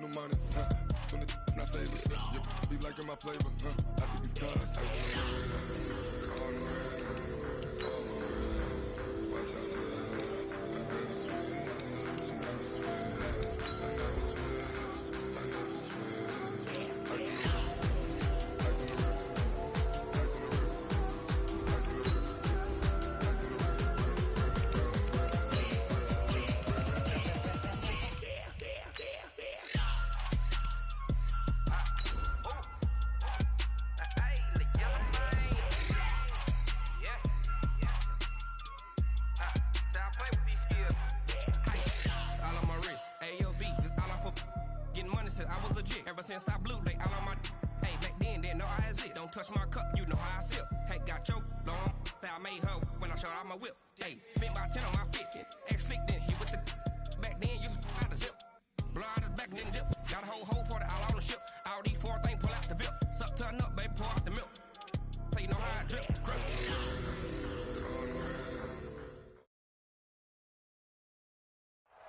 no money, when it's not savers, be liking my flavor, I think it's cause ice on the wrist, on the wrist, on the wrist, watch out for that, I never switch, I never switch, I never switch, I never switch, ice on the wrist, ice on the wrist, ice on the wrist, ice on the wrist, ice on the wrist. I was legit ever since I blew they all on my hey back then didn't know I exist. Don't touch my cup, you know how I sip. Hey, got choked long that I made her when I showed out my whip. Hey, spent about 10 on my fit. Ex slick then hit with the back then used to out the zip. Blow out his back and then dip. Got a whole party all on the ship. All these four things pull out the VIP. Suck turn up, baby, pour out the milk. So you know how I drip.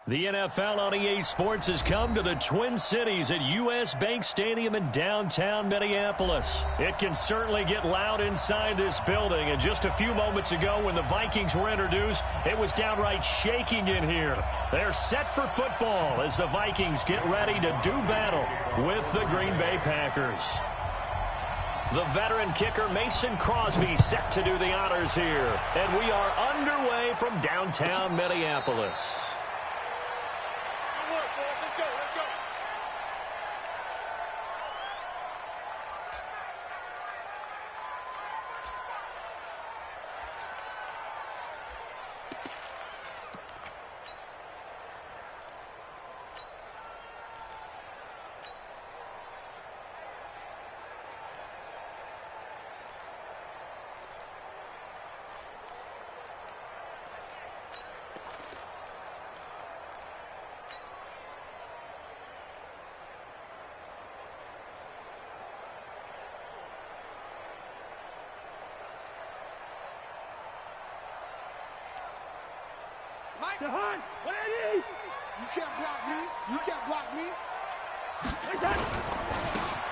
The NFL on EA Sports has come to the Twin Cities at US Bank Stadium in downtown Minneapolis. It can certainly get loud inside this building, and just a few moments ago when the Vikings were introduced, it was downright shaking in here. They're set for football as the Vikings get ready to do battle with the Green Bay Packers. The veteran kicker Mason Crosby set to do the honors here, and we are underway from downtown Minneapolis. You can't block me. You can't block me.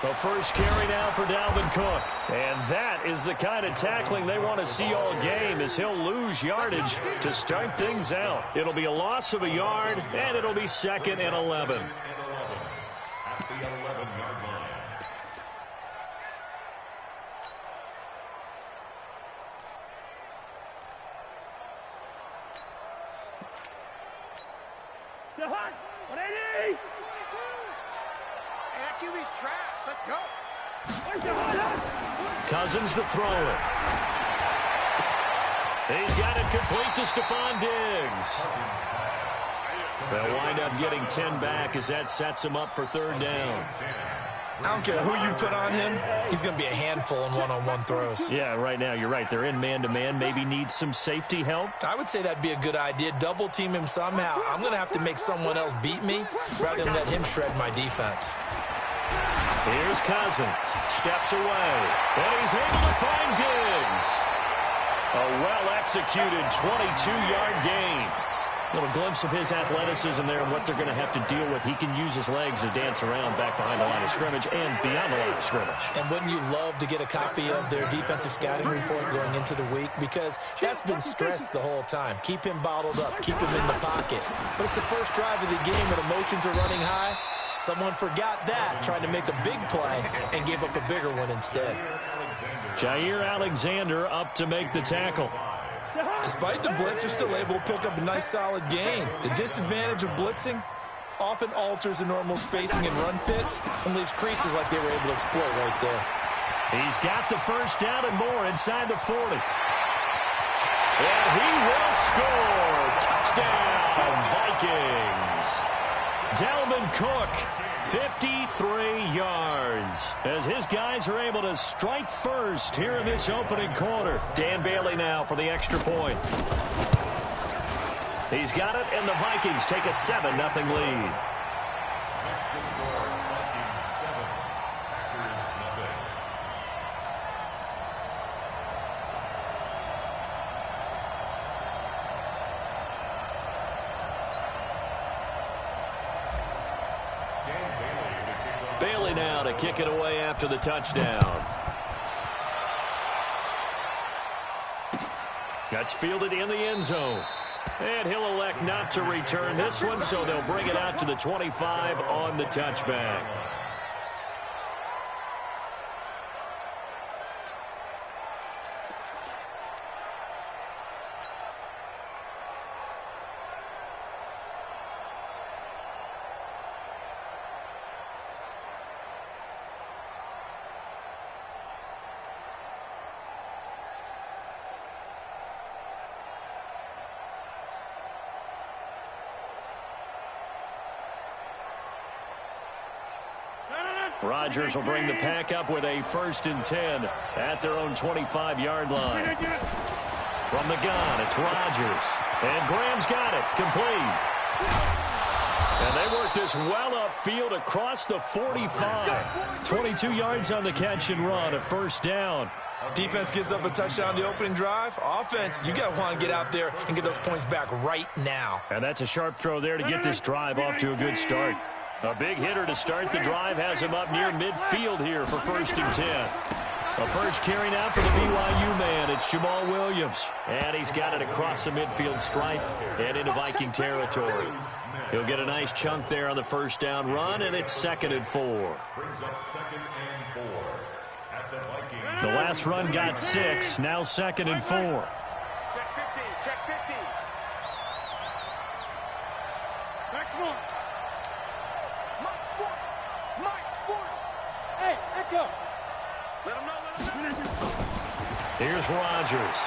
The first carry now for Dalvin Cook. And that is the kind of tackling they want to see all game, as he'll lose yardage to start things out. It'll be a loss of a yard, and it'll be 2nd and 11. At the 11-yard line. QB's trash. Let's go. Cousins to throw it. He's got it complete to Stephon Diggs. They'll wind up getting 10 back as that sets him up for 3rd down. I don't care who you put on him, he's going to be a handful in one-on-one throws. Yeah, right now, you're right. They're in man-to-man. Maybe need some safety help. I would say that'd be a good idea. Double-team him somehow. I'm going to have to make someone else beat me rather than let him shred my defense. Here's Cousins. Steps away. And he's able to find Diggs. A well-executed 22-yard gain. Little glimpse of his athleticism there and what they're going to have to deal with. He can use his legs to dance around back behind the line of scrimmage and beyond the line of scrimmage. And wouldn't you love to get a copy of their defensive scouting report going into the week? Because that's been stressed the whole time. Keep him bottled up. Keep him in the pocket. But it's the first drive of the game when emotions are running high. Someone forgot that, trying to make a big play, and gave up a bigger one instead. Jair Alexander up to make the tackle. Despite the blitz, they're still able to pick up a nice solid gain. The disadvantage of blitzing often alters the normal spacing and run fits and leaves creases like they were able to exploit right there. He's got the first down and more inside the 40. And he will score. Touchdown, Vikings. Dalvin Cook, 53 yards, as his guys are able to strike first here in this opening quarter. Dan Bailey now for the extra point. He's got it, and the Vikings take a 7-0 lead. Dan Bailey Bailey now to kick it away after the touchdown. That's fielded in the end zone. And he'll elect not to return this one, so they'll bring it out to the 25 on the touchback. Rodgers will bring the pack up with a 1st and 10 at their own 25-yard line. From the gun, it's Rodgers. And Graham's got it. Complete. And they work this well upfield across the 45. 22 yards on the catch and run, a 1st down. Defense gives up a touchdown the opening drive. Offense, you got to want to get out there and get those points back right now. And that's a sharp throw there to get this drive off to a good start. A big hitter to start the drive has him up near midfield here for 1st and 10. A first carry now for the BYU man. It's Jamal Williams. And he's got it across the midfield stripe and into Viking territory. He'll get a nice chunk there on the 1st down run, and it's 2nd and 4. The last run got 6. Now 2nd and 4. Check 15. Check 15. Back one. Mike's 40. Hey, echo. Let him know. Here's Rodgers.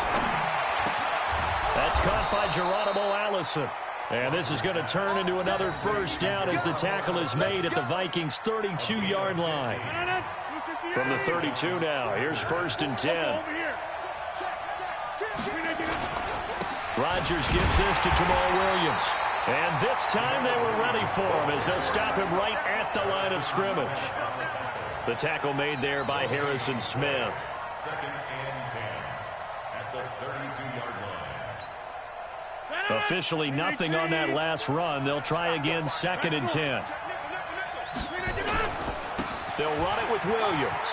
That's caught by Geronimo Allison. And this is going to turn into another 1st down as the tackle is made at the Vikings' 32-yard line. From the 32 now, here's 1st and 10. Rodgers gives this to Jamal Williams. And this time they were ready for him as they'll stop him right at the line of scrimmage. The tackle made there by Harrison Smith. 2nd and 10 at the 32-yard line. Officially nothing on that last run. They'll try again 2nd and 10. They'll run it with Williams.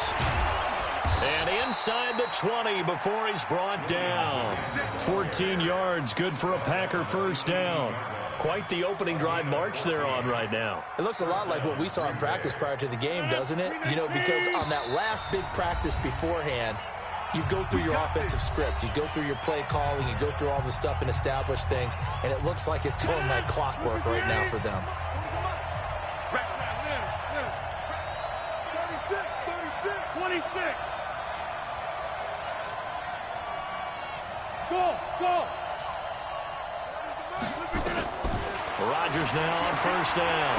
And inside the 20 before he's brought down. 14 yards, good for a Packer 1st down. Quite the opening drive march they're on right now. It looks a lot like what we saw in practice prior to the game, doesn't it? You know, because on that last big practice beforehand, you go through your offensive script. You go through your play calling. You go through all the stuff and establish things. And it looks like it's going like clockwork right now for them. 26. Go. Rodgers now on 1st down.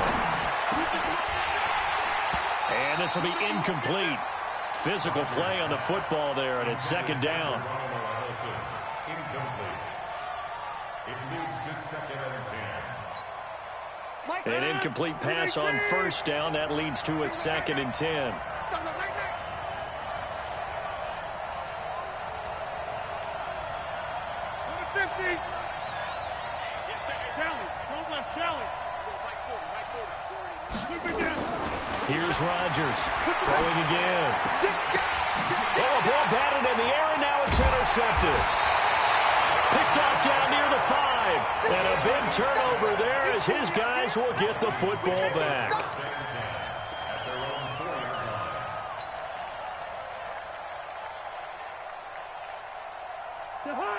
And this will be incomplete. Physical play on the football there, and it's 2nd down. Incomplete. It moves to 2nd and 10. An incomplete pass on 1st down. That leads to a 2nd and 10. Here's Rodgers throwing again. Oh, a ball batted in the air, and now it's intercepted. Picked off down near the 5. And a big turnover there as his guys will get the football back.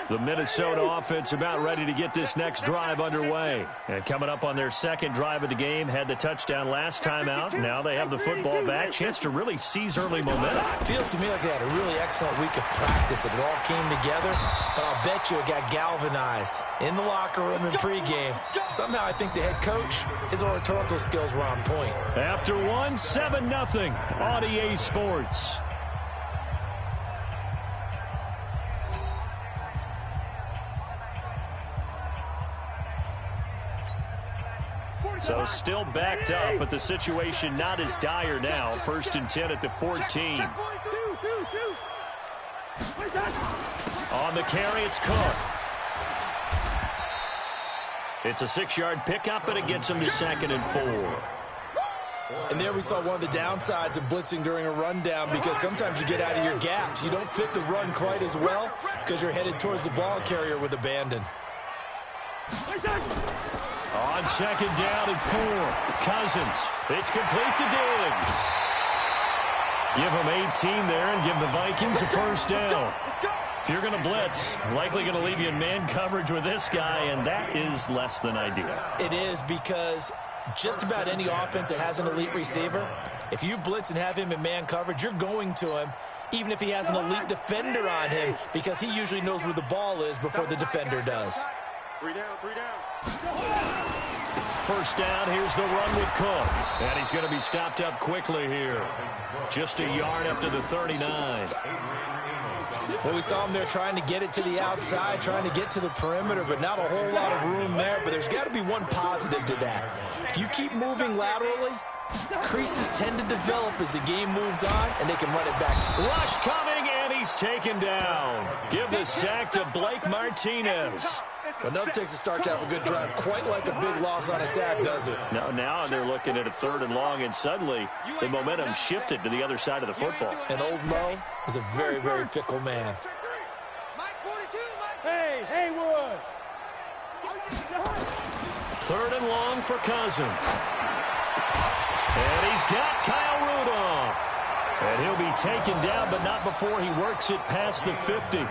The Minnesota offense about ready to get this next drive underway. And coming up on their 2nd drive of the game, had the touchdown last time out. Now they have the football back. Chance to really seize early momentum. Feels to me like they had a really excellent week of practice. It all came together, but I'll bet you it got galvanized in the locker room and pregame. Somehow I think the head coach, his oratorical skills were on point. After 7-0 on EA Sports. So still backed up, but the situation not as dire now. 1st and 10 at the 14. On the carry, it's Cook. It's a 6-yard pickup, and it gets him to 2nd and 4. And there we saw one of the downsides of blitzing during a rundown, because sometimes you get out of your gaps. You don't fit the run quite as well because you're headed towards the ball carrier with abandon. On second down and 4, Cousins. It's complete to Diggs. Give him 18 there and give the Vikings a first down. If you're going to blitz, likely going to leave you in man coverage with this guy, and that is less than ideal. It is, because just about any offense that has an elite receiver, if you blitz and have him in man coverage, you're going to him, even if he has an elite defender on him, because he usually knows where the ball is before the defender does. 3 down, 3 down. First down, here's the run with Cook. And he's going to be stopped up quickly here. Just a yard after the 39. Well, we saw him there trying to get it to the outside, trying to get to the perimeter, but not a whole lot of room there. But there's got to be one positive to that. If you keep moving laterally, creases tend to develop as the game moves on, and they can run it back. Rush coming, and he's taken down. Give the sack to Blake Martinez. But nothing takes a start to have a good drive. Quite like a big loss on a sack, does it? No, now they're looking at a 3rd and long, and suddenly the momentum shifted to the other side of the football. And old Mo is a very, very fickle man. Hey, Haywood. 3rd and long for Cousins. And he's got Kyle Rudolph. And he'll be taken down, but not before he works it past the 50.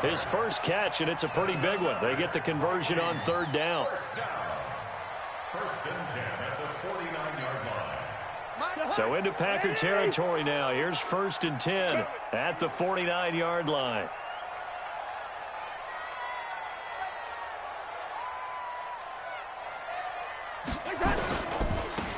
His first catch, and it's a pretty big one. They get the conversion on 3rd down. First and 10 at the 49-yard line. So into Packer territory now. Here's 1st and 10 at the 49-yard line.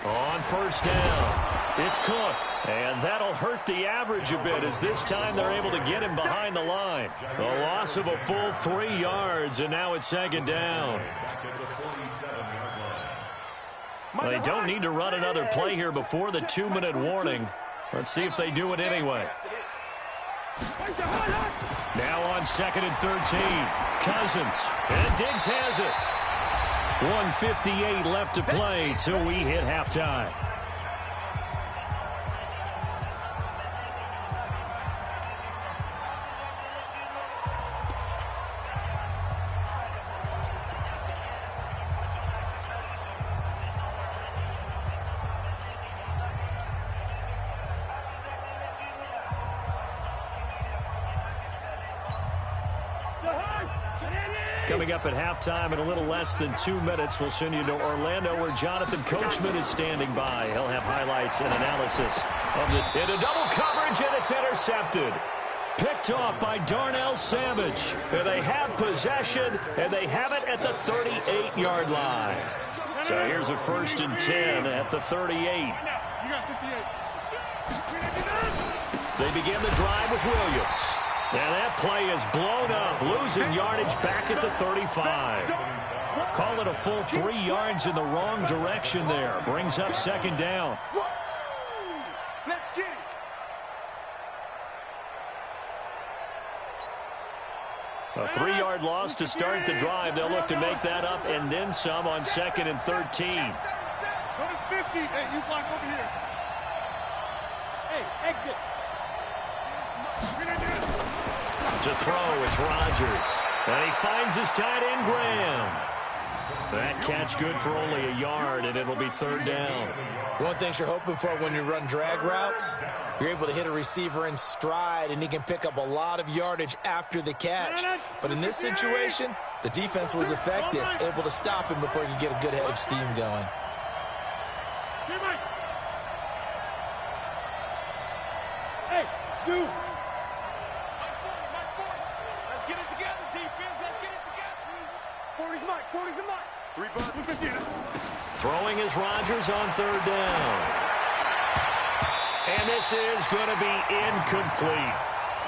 On 1st down, it's Cook. And that'll hurt the average a bit, as this time they're able to get him behind the line. A loss of a full 3 yards, and now it's 2nd down. Well, they don't need to run another play here before the 2-minute warning. Let's see if they do it anyway. Now on 2nd and 13, Cousins, and Diggs has it. 1:58 left to play till we hit halftime. Coming up at halftime in a little less than 2 minutes, we'll send you to Orlando, where Jonathan Coachman is standing by. He'll have highlights and analysis of the into double coverage, and it's intercepted. Picked off by Darnell Savage. And they have possession, and they have it at the 38-yard line. So here's a 1st and 10 at the 38. They begin the drive with Williams. And that play is blown up, losing yardage back at the 35. Call it a full 3 yards in the wrong direction there. Brings up 2nd down. Let's get it. A 3-yard loss to start the drive. They'll look to make that up and then some on 2nd and 13. Go to 50. Hey, you block over here. Hey, exit. To throw, it's Rodgers. And he finds his tight end, Graham. That catch good for only a yard, and it'll be 3rd down. One thing you're hoping for when you run drag routes, you're able to hit a receiver in stride, and he can pick up a lot of yardage after the catch. But in this situation, the defense was effective, able to stop him before he could get a good head of steam going. Hey, dude. Let's get it together, defense. Let's get it together. 40's Mike. 40's the Mike. 3 bucks. Throwing is Rodgers on 3rd down. And this is going to be incomplete.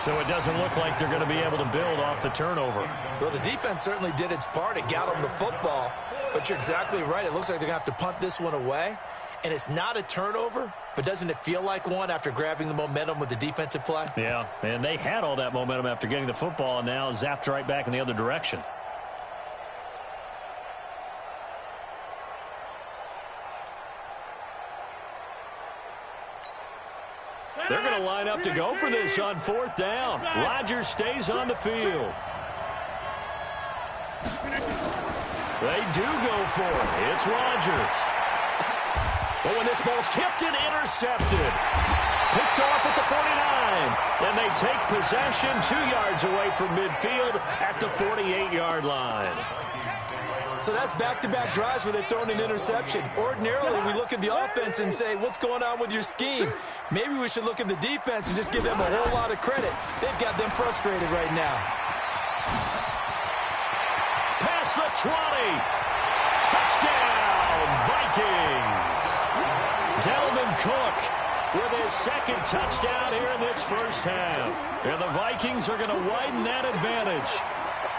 So it doesn't look like they're going to be able to build off the turnover. Well, the defense certainly did its part. It got them the football. But you're exactly right. It looks like they're going to have to punt this one away. And it's not a turnover, but doesn't it feel like one after grabbing the momentum with the defensive play? Yeah, and they had all that momentum after getting the football, and now zapped right back in the other direction. They're going to line up to go for this on 4th down. Rodgers stays on the field. They do go for it. It's Rodgers. But when this ball's tipped and intercepted, picked off at the 49, and they take possession 2 yards away from midfield at the 48-yard line. So that's back-to-back drives where they've thrown an interception. Ordinarily, we look at the offense and say, what's going on with your scheme? Maybe we should look at the defense and just give them a whole lot of credit. They've got them frustrated right now. Past the 20. Touchdown, Vikings. Dalvin Cook with his second touchdown here in this first half. And the Vikings are going to widen that advantage.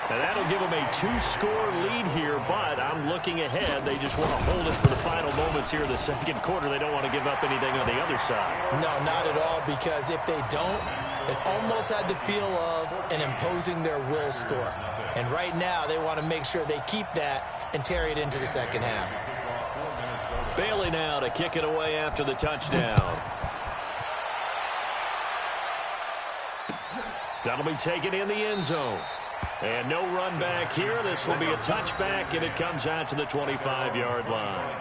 And that'll give them a 2-score lead here, but I'm looking ahead. They just want to hold it for the final moments here in the second quarter. They don't want to give up anything on the other side. No, not at all, because if they don't, it almost had the feel of an imposing their will score. And right now, they want to make sure they keep that and carry it into the second half. Bailey now to kick it away after the touchdown. That'll be taken in the end zone. And no run back here. This will be a touchback, and it comes out to the 25-yard line.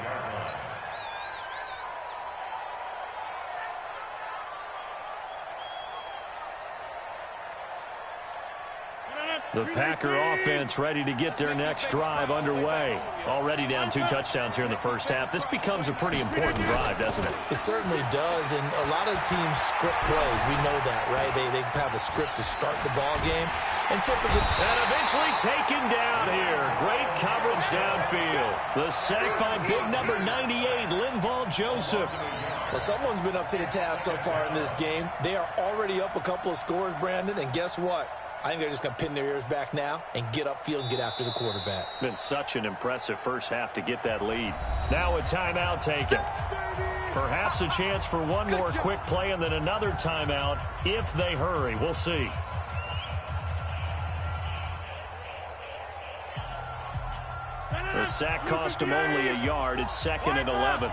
The Packer offense ready to get their next drive underway. Already down 2 touchdowns here in the first half. This becomes a pretty important drive, doesn't it? It certainly does, and a lot of teams script plays. We know that, right? They have a script to start the ball game. And typically, and eventually taken down here. Great coverage downfield. The sack by big number 98, Linval Joseph. Well, someone's been up to the task so far in this game. They are already up a couple of scores, Brandon, and guess what? I think they're just going to pin their ears back now and get upfield and get after the quarterback. Been such an impressive first half to get that lead. Now a timeout taken. Perhaps a chance for one more quick play and then another timeout if they hurry. We'll see. The sack cost him only a yard. It's 2nd and 11.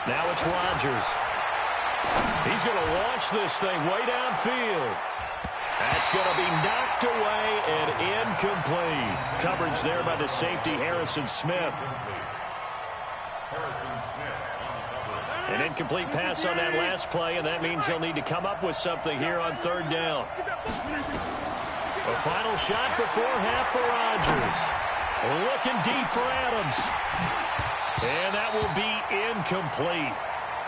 Now it's Rodgers. He's going to launch this thing way downfield. That's going to be knocked away and incomplete. Coverage there by the safety, Harrison Smith. An incomplete pass on that last play, and that means they'll need to come up with something here on 3rd down. A final shot before half for Rodgers. Looking deep for Adams. And that will be incomplete.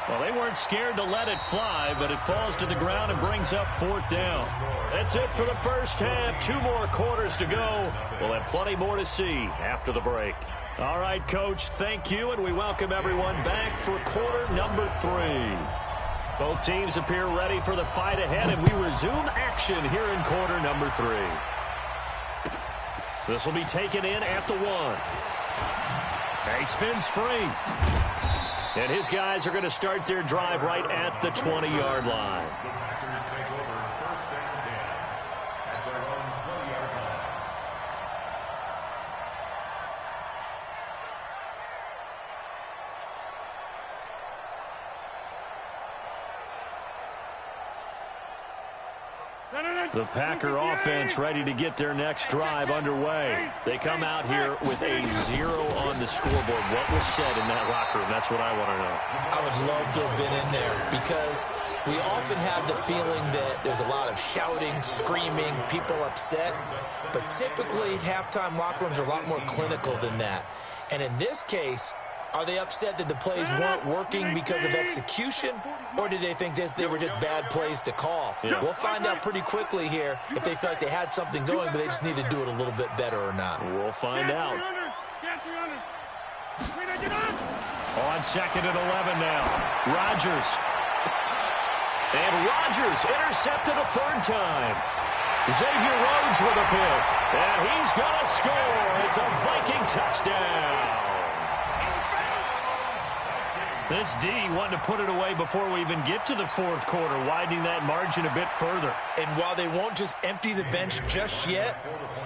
Well, they weren't scared to let it fly, but it falls to the ground and brings up 4th down. That's it for the first half. 2 more quarters to go. We'll have plenty more to see after the break. All right, Coach, thank you, and we welcome everyone back for quarter number 3. Both teams appear ready for the fight ahead, and we resume action here in quarter number 3. This will be taken in at the 1. He spins free. And his guys are going to start their drive right at the 20-yard line. The Packer offense ready to get their next drive underway. They come out here with a 0 on the scoreboard. What was said in that locker room? That's what I want to know. I would love to have been in there because we often have the feeling that there's a lot of shouting, screaming, people upset. But typically, halftime locker rooms are a lot more clinical than that. And in this case, are they upset that the plays weren't working because of execution, or did they think they were just bad plays to call? Yeah. We'll find out pretty quickly here if they feel like they had something going, but they just need to do it a little bit better or not. We'll find out. On 2nd and 11 now. Rodgers. And Rodgers intercepted a 3rd time. Xavier Rhodes with a pick. And he's going to score. It's a Viking touchdown. This D wanted to put it away before we even get to the 4th quarter, widening that margin a bit further. And while they won't just empty the bench just yet,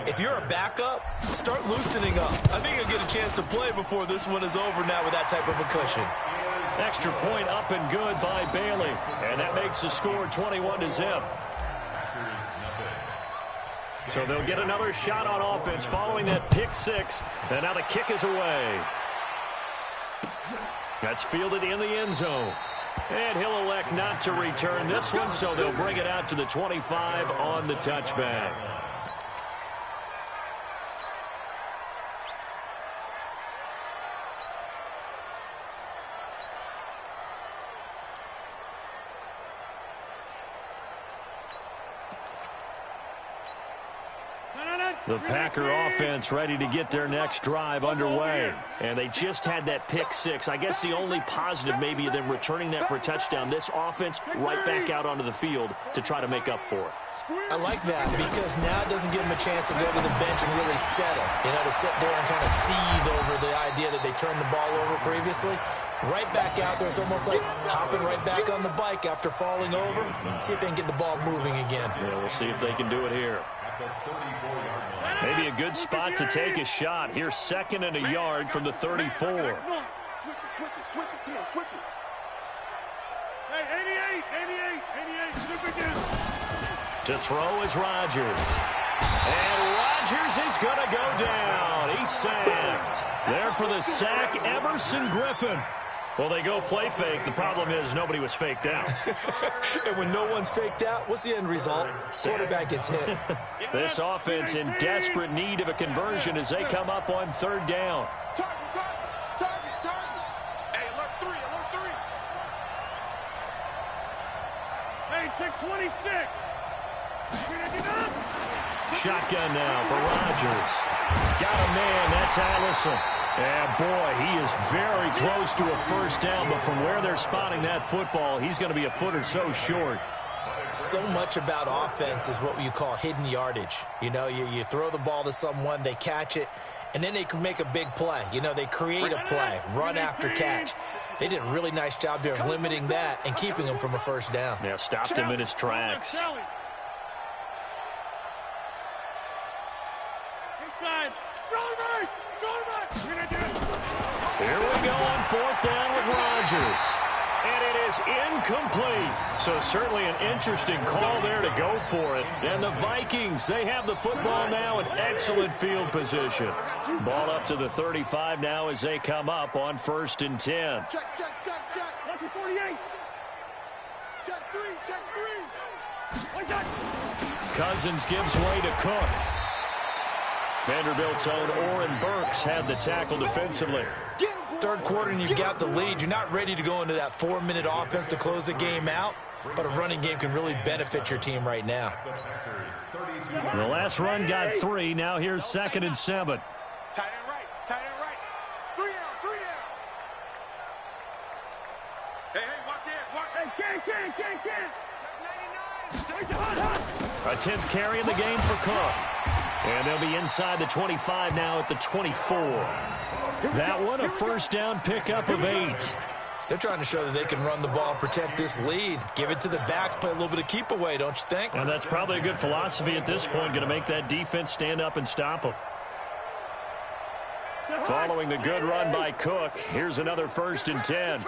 if you're a backup, start loosening up. I think you'll get a chance to play before this one is over now with that type of a cushion. Extra point up and good by Bailey. And that makes the score 21-0. So they'll get another shot on offense following that pick six. And now the kick is away. That's fielded in the end zone. And he'll elect not to return this one, so they'll bring it out to the 25 on the touchback. The Packer offense ready to get their next drive underway. And they just had that pick six. I guess the only positive maybe of them returning that for a touchdown. This offense right back out onto the field to try to make up for it. I like that because now it doesn't give them a chance to go to the bench and really settle. You know, to sit there and kind of seethe over the idea that they turned the ball over previously. Right back out there. It's almost like hopping right back on the bike after falling over. See if they can get the ball moving again. Yeah, we'll see if they can do it here. Maybe a good spot to take a shot. Here's 2nd and a yard from the 34. Switch it, come on, switch it. Hey, 88, slip again. To throw is Rodgers. And Rodgers is going to go down. He's sacked. There for the sack, Everson Griffin. Well, they go play fake. The problem is nobody was faked out. And when no one's faked out, what's the end result? Quarterback gets hit. This offense in desperate need of a conversion as they come up on 3rd down. Target. Hey, alert 3. Hey, 626. Shotgun now for Rodgers. Got a man. That's Allison. And, boy, he is very close to a first down, but from where they're spotting that football, he's going to be a foot or so short. So much about offense is what you call hidden yardage. You know, you throw the ball to someone, they catch it, and then they can make a big play. You know, they create a play, run after catch. They did a really nice job there of limiting that and keeping him from a first down. Yeah, stopped him in his tracks. Here we go on 4th down with Rodgers. And it is incomplete. So certainly an interesting call there to go for it. And the Vikings, they have the football now in excellent field position. Ball up to the 35 now as they come up on 1st and 10. Check. Lucky 48. Check 3. Cousins gives way to Cook. Vanderbilt's own Oren Burks had the tackle defensively. 3rd quarter and you've got the lead. You're not ready to go into that 4-minute offense to close the game out, but a running game can really benefit your team right now. The last run got 3. Now here's 2nd and 7. Tight end right. 3 down. Hey, watch it. Can. 99. A 10th carry in the game for Cook. And they'll be inside the 25 now at the 24. That one, a first down pickup of 8. They're trying to show that they can run the ball and protect this lead. Give it to the backs, play a little bit of keep away, don't you think? And that's probably a good philosophy at this point, going to make that defense stand up and stop them. Following the good run by Cook, here's another 1st and 10.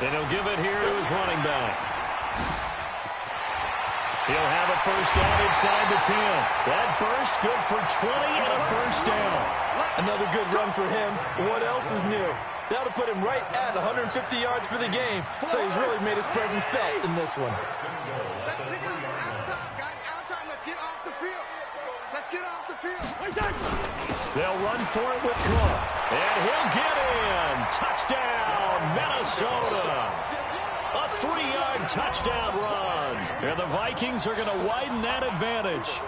Then he'll give it here to his running back. He'll have a first down inside the 10. That burst good for 20 and a first down. Another good run for him. What else is new? That'll put him right at 150 yards for the game. So he's really made his presence felt in this one. Let's pick it up. Out of time, guys. Out of time. Let's get off the field. They'll run for it with Cook. And he'll get in. Touchdown, Minnesota. A 3-yard touchdown run. And the Vikings are going to widen that advantage.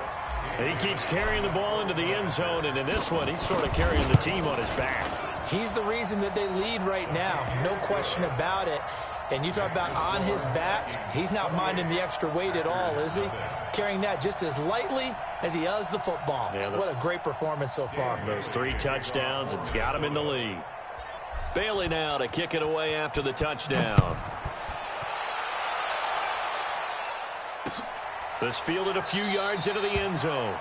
And he keeps carrying the ball into the end zone. And in this one, he's sort of carrying the team on his back. He's the reason that they lead right now. No question about it. And you talk about on his back, he's not minding the extra weight at all, is he? Carrying that just as lightly as he does the football. Yeah, what a great performance so far. Those 3 touchdowns, it's got him in the lead. Bailey now to kick it away after the touchdown. This fielded a few yards into the end zone.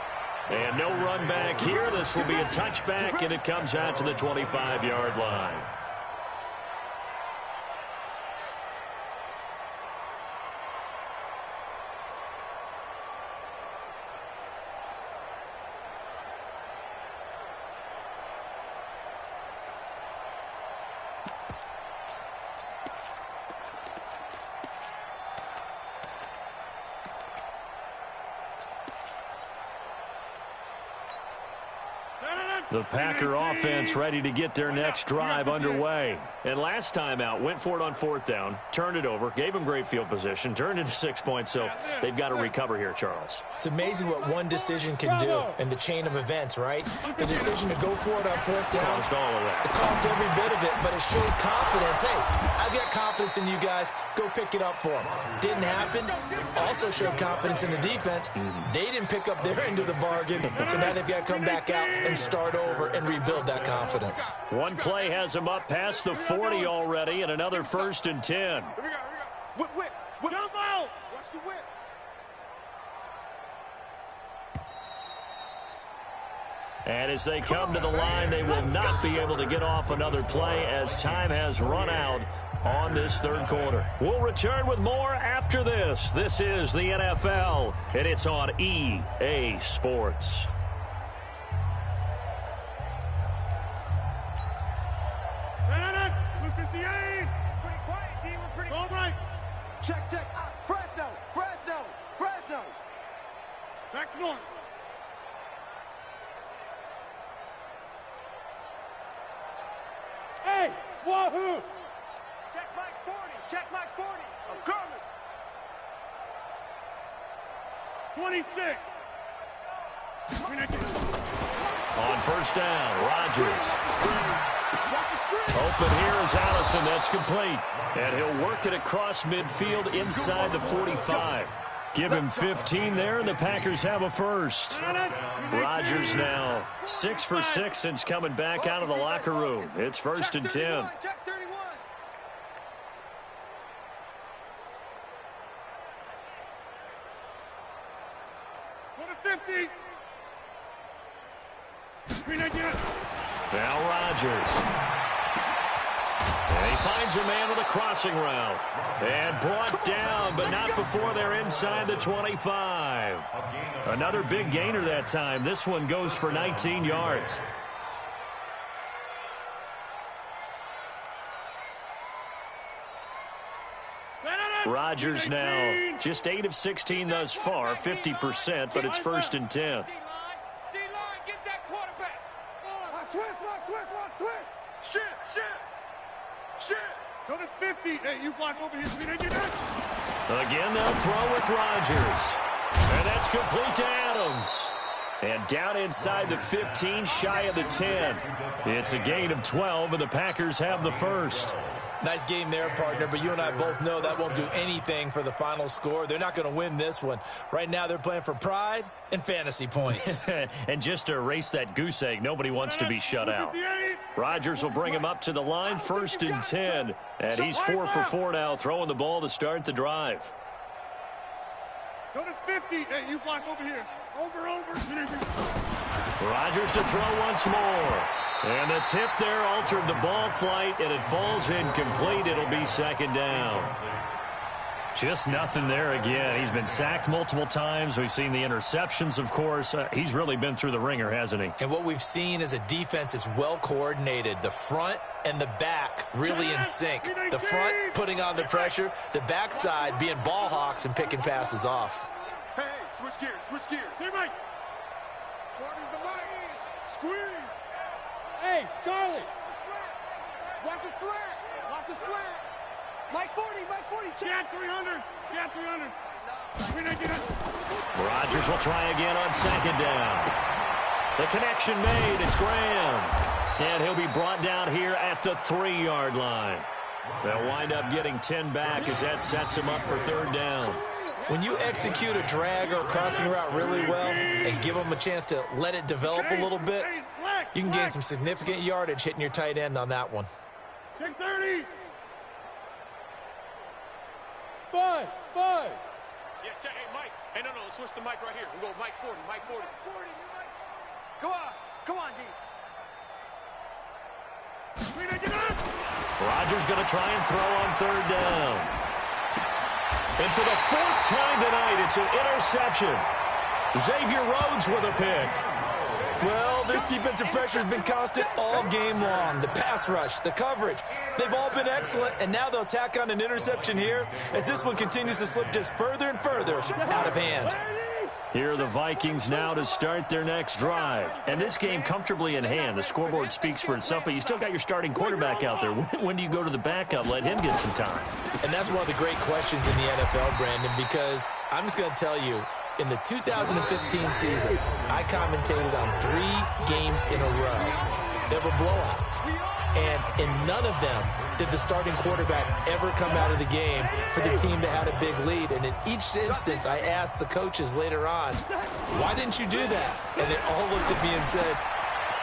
And no run back here. This will be a touchback, and it comes out to the 25-yard line. The Packer offense ready to get their next drive underway. And last time out, went for it on fourth down, turned it over, gave them great field position, turned into 6 points, so they've got to recover here, Charles. It's amazing what one decision can do in the chain of events, right? The decision to go for it on fourth down. Caused all of that. It caused every bit of it, but it showed confidence. Hey, I've got confidence in you guys. Go pick it up for them. Didn't happen. Also showed confidence in the defense. They didn't pick up their end of the bargain, so now they've got to come back out and start over and rebuild that confidence. One play has them up past the 40 already, and another 1st and 10. Whip. Jump out. Watch the whip. And as they come to the line, they will not be able to get off another play as time has run out on this third quarter. We'll return with more after this. This is the NFL, and it's on EA Sports. Check. Fresno. Back north. Hey, wahoo! Check Mike 40. I'm coming. 26. On first down, Rodgers. Open here is Allison. That's complete. And he'll work it across midfield inside the 45. Give him 15 there, and the Packers have a first. Rodgers now 6 for 6 since coming back out of the locker room. It's 1st and 10. Check 31. Go to 50. Now Rodgers. And he finds a man with a crossing route. And brought down, but not before they're inside the 25. Another big gainer that time. This one goes for 19 yards. Rodgers now just 8 of 16 thus far, 50%, but it's 1st and 10. Shit. Go to 50. Hey, you block over here. Again, they'll throw with Rodgers. And that's complete to Adams. And down inside the 15, shy of the 10. It's a gain of 12, and the Packers have the first. Nice game there, partner, but you and I both know that won't do anything for the final score. They're not going to win this one. Right now, they're playing for pride and fantasy points. And just to erase that goose egg, nobody wants to be shut out. Rodgers will bring him up to the line, 1st and 10. And he's 4 for 4 now, throwing the ball to start the drive. Go to 50. Hey, you block over here. Over. Rodgers to throw once more. And the tip there altered the ball flight, and it falls incomplete. It'll be 2nd down. Just nothing there again. He's been sacked multiple times. We've seen the interceptions, of course. He's really been through the ringer, hasn't he? And what we've seen is a defense that's well coordinated. The front and the back really in sync. The front putting on the pressure. The backside being ball hawks and picking passes off. Hey, switch gears. Hey, Mike. 40's the light. Squeeze. Hey, Charlie. Watch his flat. Mike 40. Check 300. Rodgers will try again on 2nd down. The connection made. It's Graham. And he'll be brought down here at the 3-yard line. They'll wind up getting 10 back as that sets him up for 3rd down. When you execute a drag or a crossing route really well and give them a chance to let it develop a little bit, you can gain some significant yardage hitting your tight end on that one. Check 30. Buds. Yeah, check. Hey, Mike. Hey, no, let's switch the mic right here. We'll go Mike 40, Mike 40. Come on, D. Rodgers going to try and throw on third down. And for the fourth time tonight, it's an interception. Xavier Rhodes with a pick. Well, this defensive pressure has been constant all game long. The pass rush, the coverage, they've all been excellent, and now they'll tack on an interception here as this one continues to slip just further and further out of hand. Here are the Vikings now to start their next drive. And this game comfortably in hand. The scoreboard speaks for itself, but you still got your starting quarterback out there. When do you go to the backup? Let him get some time. And that's one of the great questions in the NFL, Brandon, because I'm just going to tell you, in the 2015 season, I commentated on 3 games in a row. There were blowouts. And in none of them did the starting quarterback ever come out of the game for the team that had a big lead. And in each instance, I asked the coaches later on, why didn't you do that? And they all looked at me and said,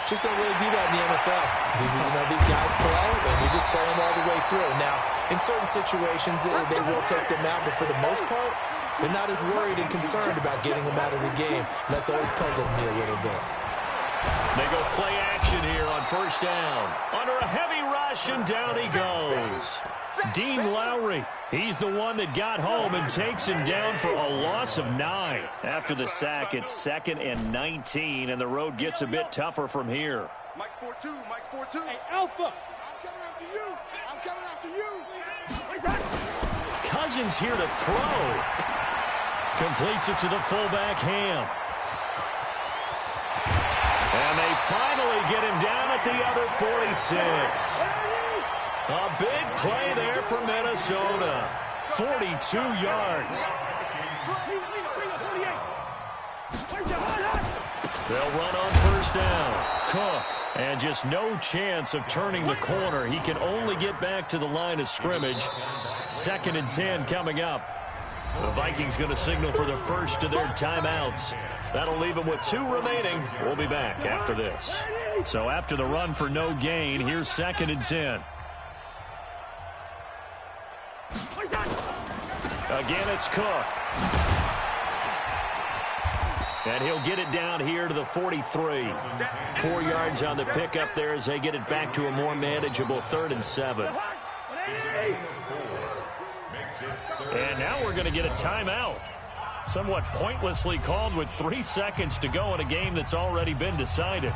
just don't really do that in the NFL. You know, these guys play, and we just play them all the way through. Now, in certain situations, they will take them out, but for the most part, they're not as worried and concerned about getting them out of the game. And that's always puzzled me a little bit. They go play action here on first down. Under a heavy rush, and down he goes. Dean Lowry, he's the one that got home and takes him down for a loss of 9. After the sack, it's 2nd and 19, and the road gets a bit tougher from here. Mike's 4-2, Mike's 4-2. Hey, Alpha. I'm coming after you. I'm coming after you. Cousins here to throw. Completes it to the fullback, Ham. And they finally get him down at the other 46. A big play there for Minnesota. 42 yards. They'll run on first down. Cook. And just no chance of turning the corner. He can only get back to the line of scrimmage. 2nd and 10 coming up. The Vikings going to signal for the first of their timeouts. That'll leave them with 2 remaining. We'll be back after this. So after the run for no gain, here's 2nd and 10. Again, it's Cook. And he'll get it down here to the 43. 4 yards on the pickup there as they get it back to a more manageable 3rd and 7. And now we're going to get a timeout. Somewhat pointlessly called with 3 seconds to go in a game that's already been decided.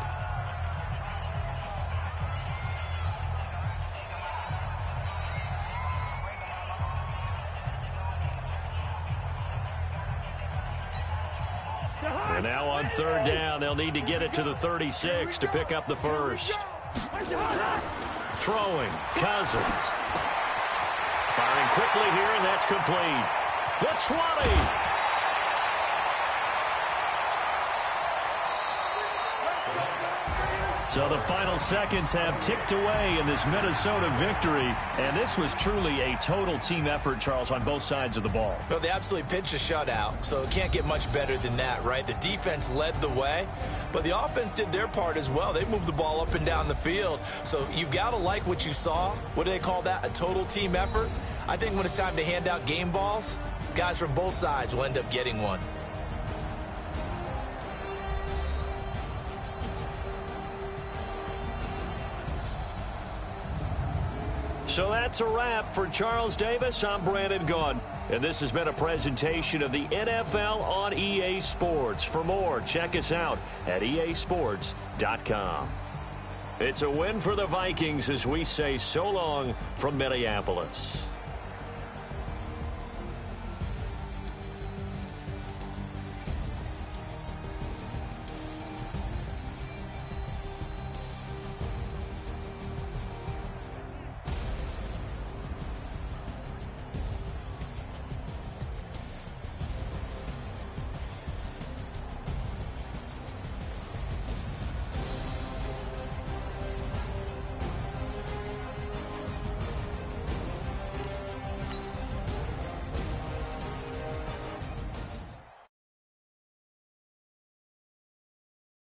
And now on 3rd down, they'll need to get it to the 36 to pick up the first. Throwing, Cousins. Firing quickly here, and that's complete. The 20. So the final seconds have ticked away in this Minnesota victory. And this was truly a total team effort, Charles, on both sides of the ball. Well, they absolutely pitched a shutout, so it can't get much better than that, right? The defense led the way, but the offense did their part as well. They moved the ball up and down the field. So you've got to like what you saw. What do they call that? A total team effort? I think when it's time to hand out game balls, guys from both sides will end up getting one. So that's a wrap for Charles Davis. I'm Brandon Gaudin, and this has been a presentation of the NFL on EA Sports. For more, check us out at easports.com. It's a win for the Vikings as we say so long from Minneapolis.